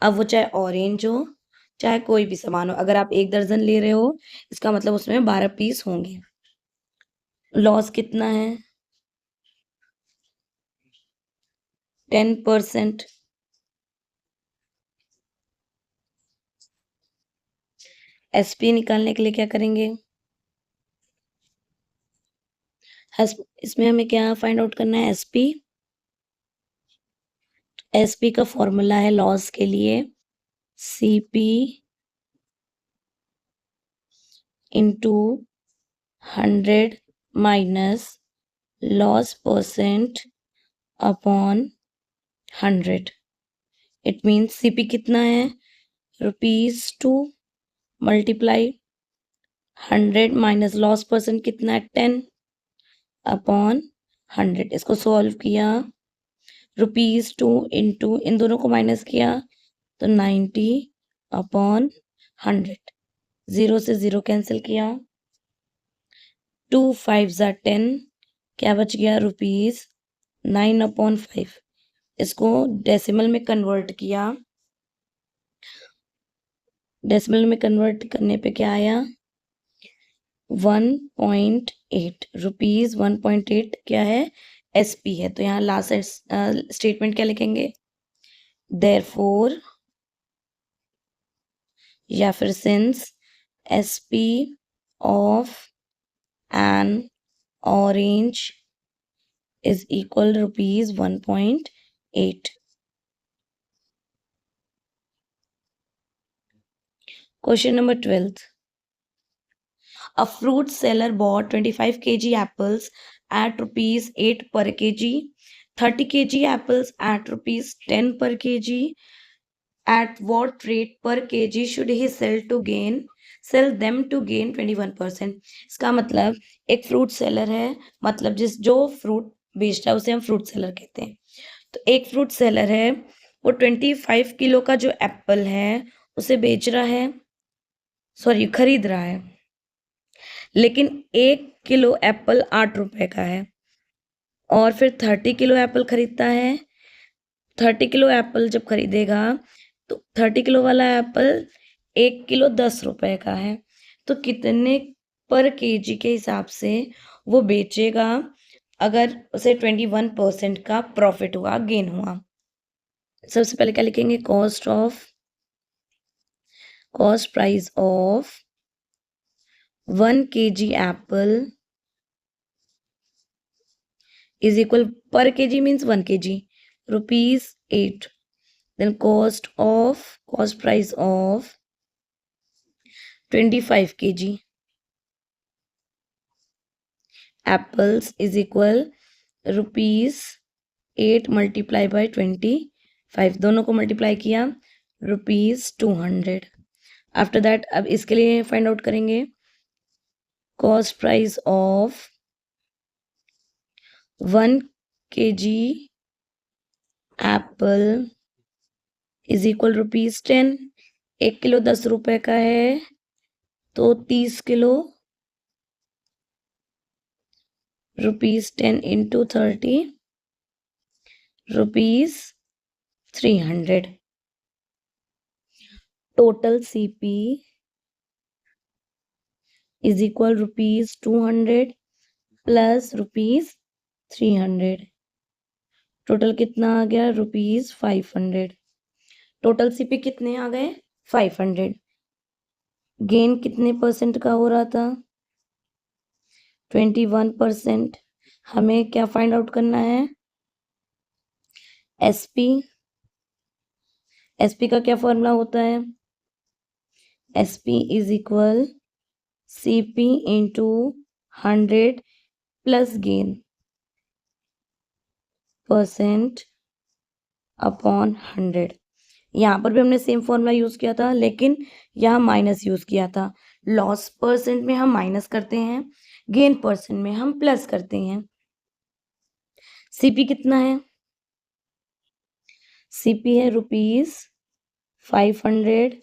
अब वो चाहे ऑरेंज हो चाहे कोई भी सामान हो, अगर आप 1 दर्जन ले रहे हो इसका मतलब उसमें 12 पीस होंगे। लॉस कितना है, 10%। SP निकालने के लिए क्या करेंगे, इसमें हमें क्या फाइंड आउट करना है, SP। SP का फॉर्मूला है लॉस के लिए CP into 100 minus loss percent upon 100। It means CP कितना है ₹2 मल्टीप्लाई 100 माइनस लॉस परसेंट कितना है 10 अपॉन 100। इसको सॉल्व किया ₹2 इंटू इन दोनों को माइनस किया तो 90 अपॉन 100। 0 से 0 कैंसिल किया, 2 5 10, क्या बच गया ₹9 अपॉन 5। इसको डेसिमल में कन्वर्ट किया, डेसिमल में कन्वर्ट करने पे क्या आया 1.8 रुपीज। 1.8 क्या है, SP है। तो यहाँ लास्ट स्टेटमेंट क्या लिखेंगे, देयरफॉर या फिर since SP of N orange is equal ₹1.8। Question number 12. A fruit seller bought 25 kg apples at ₹8 per kg, 30 kg apples at ₹10 per kg. At what rate per kg should he sell them to gain 21%? इसका मतलब एक fruit seller है, मतलब जो fruit बेच रहा है उसे हम फ्रूट सेलर कहते हैं। तो एक फ्रूट सेलर है, वो 25 किलो का जो एप्पल है उसे बेच रहा है, सॉरी खरीद रहा है, लेकिन 1 किलो एप्पल 8 रुपए का है। और फिर 30 किलो एप्पल खरीदता है। 30 किलो एप्पल जब खरीदेगा तो 30 किलो वाला एप्पल 1 किलो 10 रुपए का है। तो कितने पर केजी के हिसाब से वो बेचेगा अगर उसे 21% का प्रॉफिट हुआ, गेन हुआ? सबसे पहले क्या लिखेंगे? Cost price of 1 kg Apple is equal, per kg means 1 kg, ₹8. Then cost price of 25 kg apples is equal ₹8 multiply by 25, दोनों को मल्टीप्लाई किया ₹200। आफ्टर दैट अब इसके लिए फाइंड आउट करेंगे cost price of 1 kg Apple is equal ₹10। 1 kilo 10 रुपए का है तो 30 kilo ₹10 into 30 ₹300। Total CP is equal ₹200 plus ₹300। Total कितना आ गया? ₹500। टोटल CP कितने आ गए? 500। गेन कितने परसेंट का हो रहा था? 21%। हमें क्या फाइंड आउट करना है? SP का क्या फॉर्मूला होता है? SP is equal CP into 100 plus gain percent upon 100। यहाँ पर भी हमने सेम फॉर्मूला यूज किया था, लेकिन यहाँ माइनस यूज किया था। लॉस परसेंट में हम माइनस करते हैं, गेन परसेंट में हम प्लस करते हैं। CP कितना है? CP है ₹500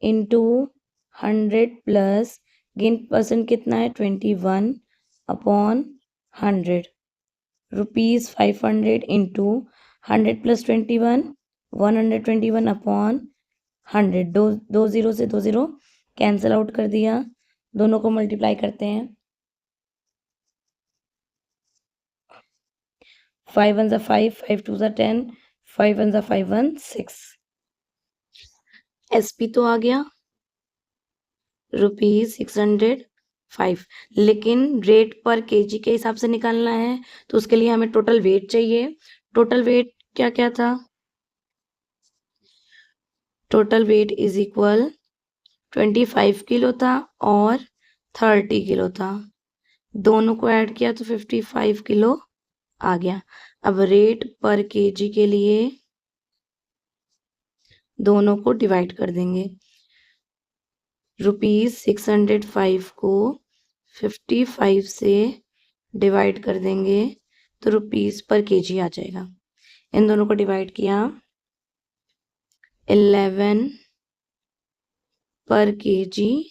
इंटू 100 प्लस गेन परसेंट कितना है? 21 अपॉन 100। ₹500 into 100 plus 21 121 upon 100। दो जीरो से 2 जीरो कैंसिल आउट कर दिया, दोनों को मल्टीप्लाई करते हैं। 5 1 5, 5 2 10, 5 1 5 1 6। SP तो आ गया ₹605, लेकिन रेट पर केजी के हिसाब से निकालना है, तो उसके लिए हमें टोटल वेट चाहिए। टोटल वेट क्या क्या था? Total weight is equal 25 kilo था और 30 किलो था, दोनों को ऐड किया तो 55 किलो आ गया। अब रेट पर केजी के लिए दोनों को डिवाइड कर देंगे। ₹605 को 55 से डिवाइड कर देंगे तो रुपीस पर केजी आ जाएगा। इन दोनों को डिवाइड किया, 11 पर केजी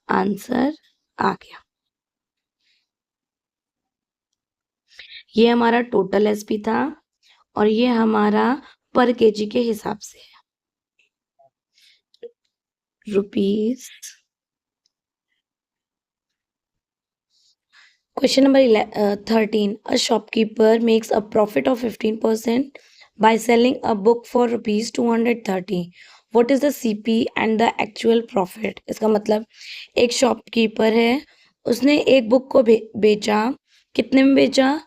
आंसर आ गया। ये हमारा टोटल SP था और ये हमारा पर केजी के हिसाब से है। Rupees. Question number 13. A shopkeeper makes a profit of 15% by selling a book for ₹230. What is the CP and the actual profit? इसका मतलब एक शॉपकीपर है, उसने एक बुक को बेचा। कितने में बेचा?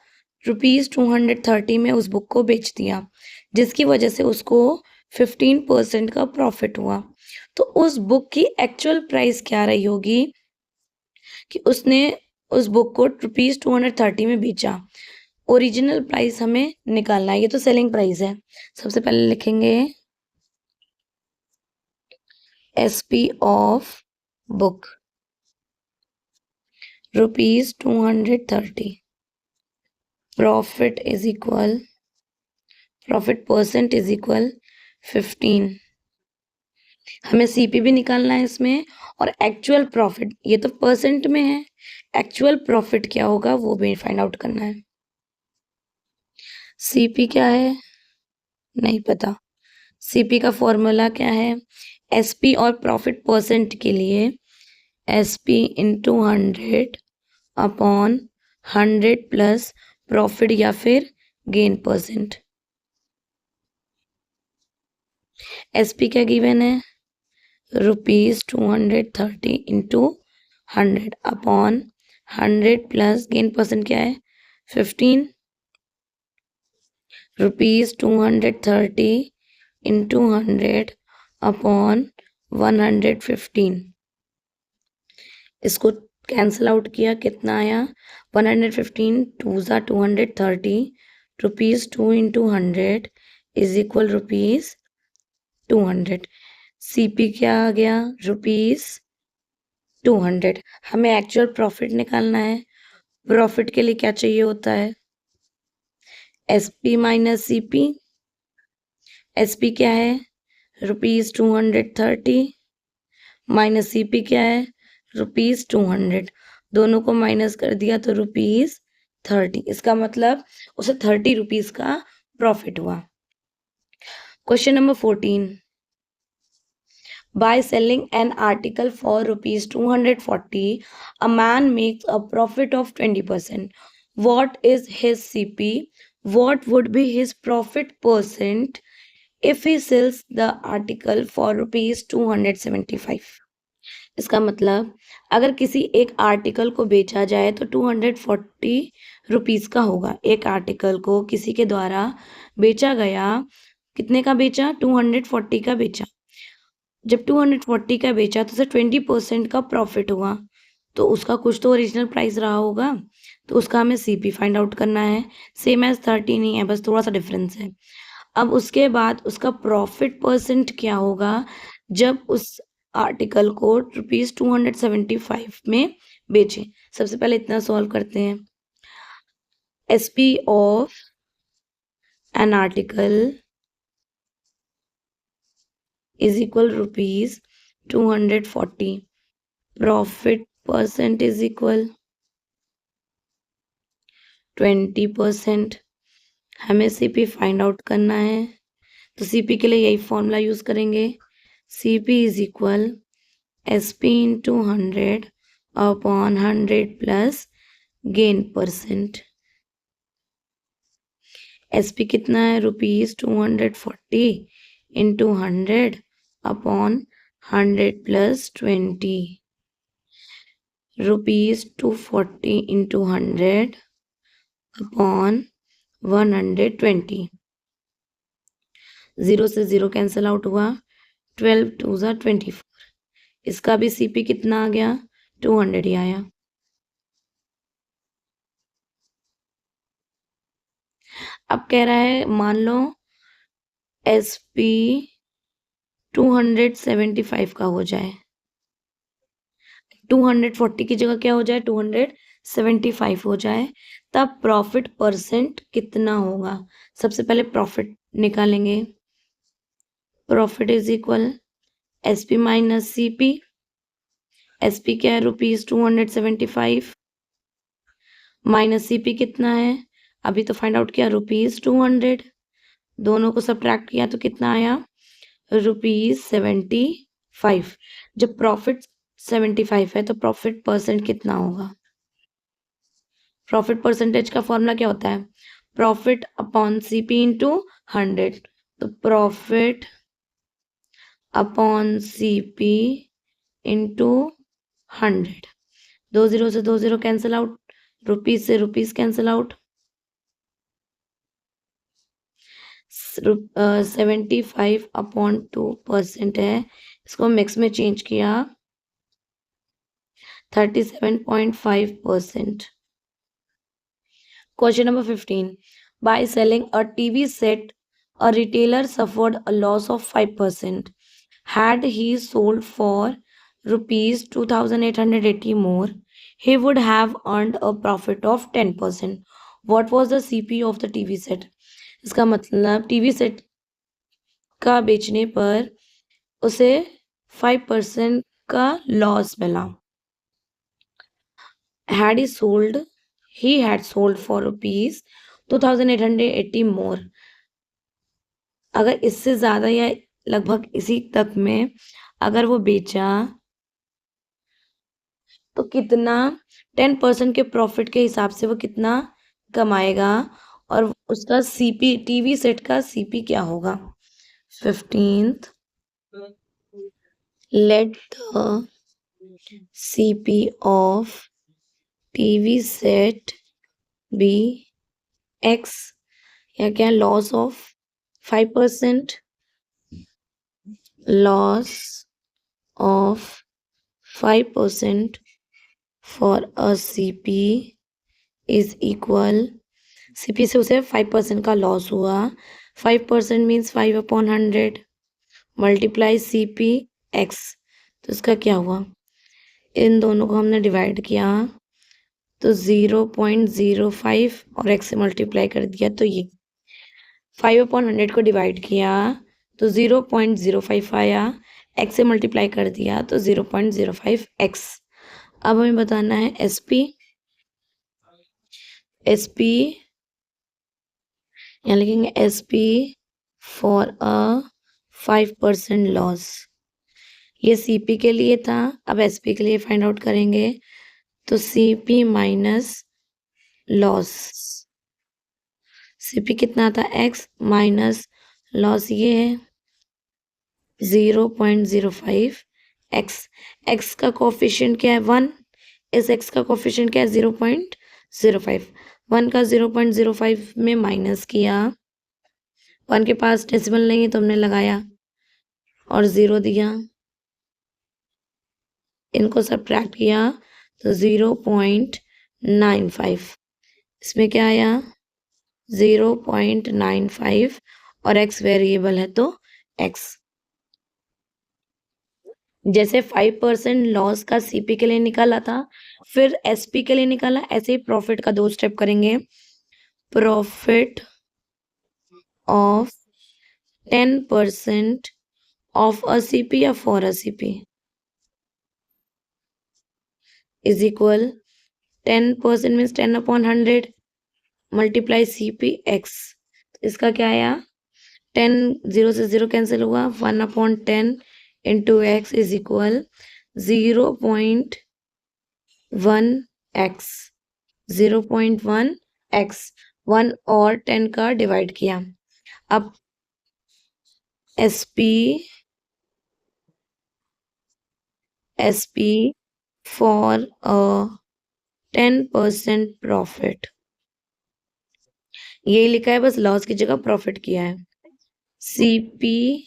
₹230 में उस बुक को बेच दिया, जिसकी वजह से उसको 15% का प्रॉफिट हुआ। तो उस बुक की एक्चुअल प्राइस क्या रही होगी कि उसने उस बुक को ₹230 में बेचा? ओरिजिनल प्राइस हमें निकालना है, ये तो सेलिंग प्राइस है। सबसे पहले लिखेंगे SP of book ₹230। Profit percent is equal 15। हमें सीपी भी निकालना है इसमें, और एक्चुअल प्रॉफिट, ये तो परसेंट में है, एक्चुअल प्रॉफिट क्या होगा वो भी फाइंड आउट करना है। सीपी क्या है, नहीं पता। सीपी का फॉर्मूला क्या है, एसपी और प्रॉफिट परसेंट के लिए SP into 100 upon 100 plus profit या फिर गेन परसेंट। एसपी क्या गिवन है, ₹230 into 100 upon 100 plus gain percent क्या है 15। ₹230 इंटू 100 अपॉन 115। इसको कैंसिल आउट किया, कितना आया 115, 2 ज़ा 230, ₹2 इंटू 100 इज इक्वल ₹200। सीपी क्या आ गया ₹200। हमें एक्चुअल प्रॉफिट निकालना है। प्रॉफिट के लिए क्या चाहिए होता है, एसपी माइनस सीपी। एसपी क्या है ₹230 माइनस सीपी क्या है ₹200। दोनों को माइनस कर दिया तो ₹30। इसका मतलब उसे ₹30 का प्रॉफिट हुआ। Question number 14, by selling an article for ₹240, a man makes a profit of 20%. What is his CP? What would be his profit percent if he sells the article for ₹275? इसका मतलब अगर किसी एक आर्टिकल को बेचा जाए तो 240 का होगा। एक आर्टिकल को किसी के द्वारा बेचा गया, कितने का बेचा, 240 का बेचा। जब 240 का बेचा तो उसे 20% का प्रॉफिट हुआ, तो उसका कुछ तो ओरिजिनल प्राइस रहा होगा, तो उसका हमें सीपी फाइंड आउट करना है। सेम एज 30 नहीं है, बस थोड़ा सा डिफरेंस है। अब उसके बाद उसका प्रॉफिट परसेंट क्या होगा जब उस आर्टिकल को ₹275 में बेचे। सबसे पहले इतना सॉल्व करते हैं। SP of an article is equal ₹240। Profit percent is equal 20%। हमें सीपी फाइंड आउट करना है, तो सीपी के लिए यही फॉर्मूला यूज करेंगे। CP is equal SP into 100 upon 100 plus gain percent. SP कितना है ₹240 into 100 upon 100 plus 20। ₹240 into 100 upon 120। 0 से 0 कैंसिल आउट हुआ, 12 2 ज़ा 24। इसका भी सीपी कितना आ गया, 200 ही आया। अब कह रहा है मान लो एसपी 275 का हो जाए, 240 की जगह क्या हो जाए 275 हो जाए, तब प्रॉफिट परसेंट कितना होगा। सबसे पहले प्रॉफिट निकालेंगे। Profit is equal SP minus CP. SP क्या है ₹275 माइनस सीपी कितना है, अभी तो फाइंड आउट किया ₹200। दोनों को सब्ट्रैक्ट किया तो कितना आया ₹75। जब प्रॉफिट 75 है तो प्रॉफिट परसेंट कितना होगा। प्रॉफिट परसेंटेज का फॉर्मूला क्या होता है, प्रॉफिट अपॉन सीपी इंटू 100। तो प्रॉफिट अपॉन सीपी इंटू 100। 2 0 से 2 0 कैंसिल आउट, रुपीज से रुपीज कैंसिल आउट। 75 अपॉन 2% है, इसको मिक्स में चेंज किया 37.5%। Question number 15. By selling a TV set, a retailer suffered a loss of 5%. Had he sold for ₹2,880 more, he would have earned a profit of 10%. What was the CP of the TV set. इसका मतलब TV set का बेचने पर उसे 5% का loss मिला। had he sold he had sold for rupees 2880 more। अगर इससे ज्यादा या लगभग इसी तक में अगर वो बेचा तो कितना 10% के प्रॉफिट के हिसाब से वो कितना कमाएगा और उसका सीपी टीवी सेट का सीपी क्या होगा। 15th, let the CP of TV set be X या क्या loss of 5%, loss of 5% for a CP is equal, CP से उसे 5% का लॉस हुआ। 5% मीन्स 5/100 मल्टीप्लाई CP X। तो इसका क्या हुआ, इन दोनों को हमने डिवाइड किया तो 0.05 और x से मल्टीप्लाई कर दिया तो ये 5/100 को डिवाइड किया तो 0.05 आया, x से मल्टीप्लाई कर दिया तो 0.05x। अब हमें बताना है SP यहाँ लिखेंगे SP फॉर अ 5% लॉस। ये CP के लिए था, अब SP के लिए फाइंड आउट करेंगे तो CP माइनस लॉस, CP कितना था x माइनस लॉस ये है 0.05 x। x का कोफिशिएंट क्या है 1, इस x का कोफिशिएंट क्या है 0.05। 1 का 0.05 में माइनस किया, 1 के पास डेसिमल नहीं है तो हमने लगाया और 0 दिया, इनको सब्ट्रैक्ट किया तो 0.95। इसमें क्या आया 0.95 और x वेरिएबल है तो x। जैसे 5% लॉस का CP के लिए निकाला था फिर SP के लिए निकाला, ऐसे ही प्रॉफिट का 2 स्टेप करेंगे। Profit of 10% of a CP या for a CP is equal 10% means 10/100 multiply CP x। इसका क्या आया 10, 0 से 0 कैंसिल हुआ, 1/10 into x is equal 0.1x 0.1x 1 और 10 का डिवाइड किया। अब SP फॉर अ 10% प्रॉफिट, ये लिखा है, बस लॉस की जगह प्रॉफिट किया है। CP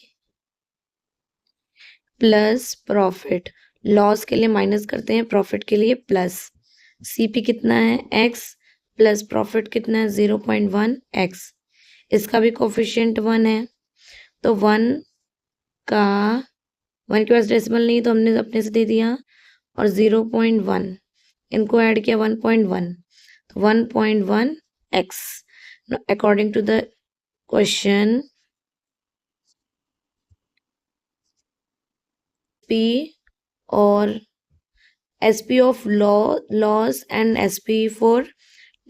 प्लस प्रॉफिट, लॉस के लिए माइनस करते हैं, प्रॉफिट के लिए प्लस। CP कितना है x प्लस प्रॉफिट कितना है 0.1x। इसका भी कोफिशिएंट 1 है तो 1 के पास डेसिमल नहीं तो हमने अपने से दे दिया और 0.1 इनको ऐड किया 1.1 तो 1.1x। According to the question P और SP of loss and SP for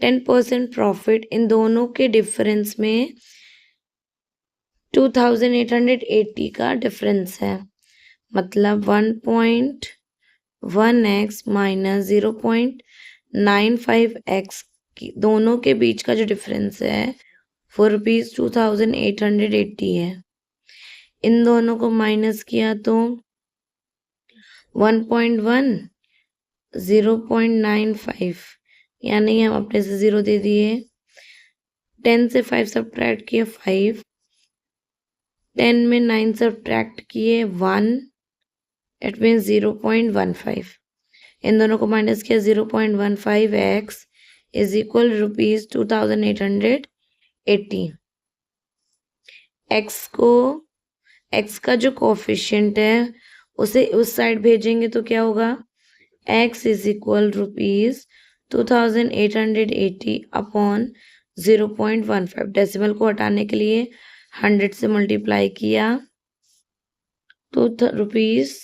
10% profit, इन दोनों के डिफरेंस में 2880 का डिफरेंस है। मतलब 1.1x माइनस 0.95x दोनों के बीच का जो डिफरेंस है वो ₹2880 है। इन दोनों को माइनस किया तो 1.1 0.95 यानी हम अपने से 0 दे दिए, 10 से 5 सब्ट्रैक्ट किए 5, 10 में 9 सब्ट्रैक्ट किए 1, इट मीन्स 0.15। इन दोनों को माइनस किया 0.15x इज इक्वल ₹2880। x का जो कोफिशिएंट है उसे उस साइड भेजेंगे तो क्या होगा x is equal 2880 upon 0.15। Decimal को हटाने के लिए 100 से मल्टीप्लाई किया तो रुपीज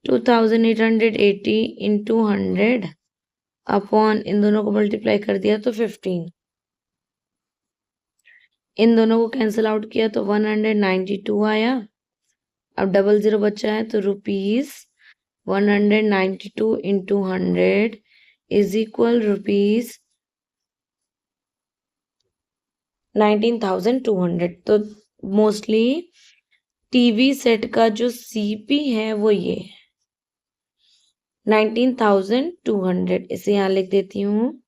2880 इंटू 100 अपॉन इन दोनों को मल्टीप्लाई कर दिया तो 15। इन दोनों को कैंसिल आउट किया तो 192 आया। अब डबल जीरो बचा है तो rupees 192 into 100 is equal rupees 19,200। तो मोस्टली टीवी सेट का जो सीपी है वो ये 19,200। इसे यहाँ लिख देती हूँ।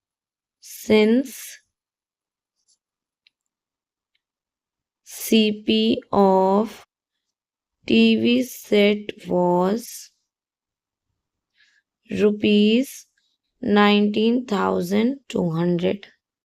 Since CP of TV set was rupees 19,200।